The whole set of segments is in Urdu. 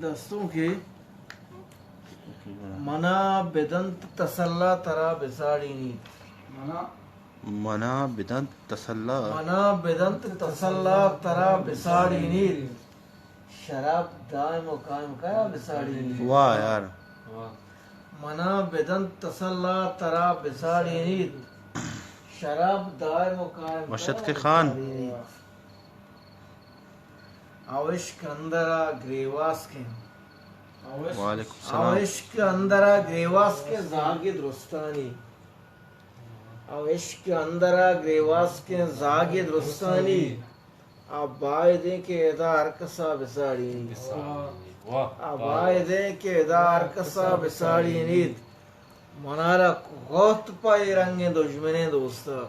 دستوں کی منا بدنت تسلا ترا بساڑی نیت منا بدنت تسلا منا بدنت تسلا ترا بساڑی نیت شراب دائم و قائم کیا بساڑی نیت واہ یار منا بدنت تسلا ترا بساڑی نیت شراب دائم و قائم مشد کے خان عشق اندرا گریواس کے وعلیکم السلام عشق اندرا گریواس کے زاگد رستانی عشق اندرا گریواس کے زاگد رستانی آبائدیں کے ادا ارکسا بساڑی نیت آبائدیں کے ادا ارکسا بساڑی نیت منارا کوت پائی رنگ دشمنے دوستا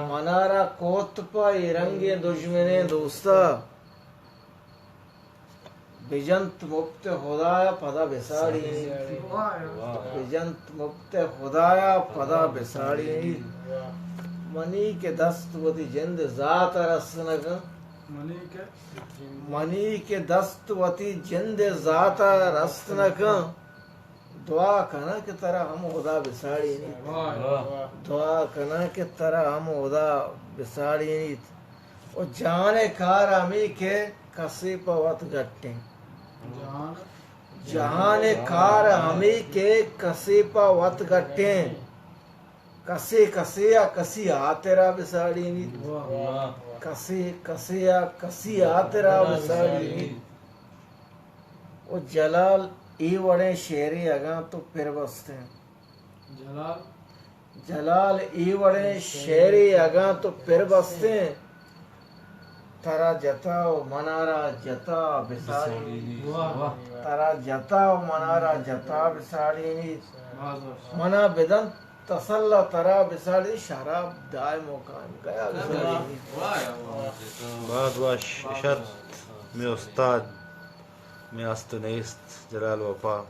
منارا کوت پائی رنگ دشمنے دوستا بجنت مبت خدایا پدا بساڑی نیت بجنت مبت خدایا پدا بساڑی نیت منی کے دست وتی جند ذات رسنگ منی کے دست وتی جند ذات رسنگ دعا کنا کہ ترا ہم خدا بساڑی نیت دعا کنا کہ ترا ہم خدا بساڑی نیت و جان کار ہمی کے کسی پوت گٹیں جہان کار ہمی کے کسی پوت گٹیں کسی کسی یا کسی آترا بساڑی نیت کسی کسی یا کسی آترا بساڑی نیت و جلال ای وڑے شیری اگاں تو پھر بستے جلال ای وڑے شیری اگاں تو پھر بستے ترا جتا و منارا جتا بساڑی نیت ترا جتا و منارا جتا بساڑی نیت منا بدن تسلا ترا بساڑی شراب دائم و قائم کیا بساڑی نیت بعد واش شرط میں استاد میں است نیست جلال وفا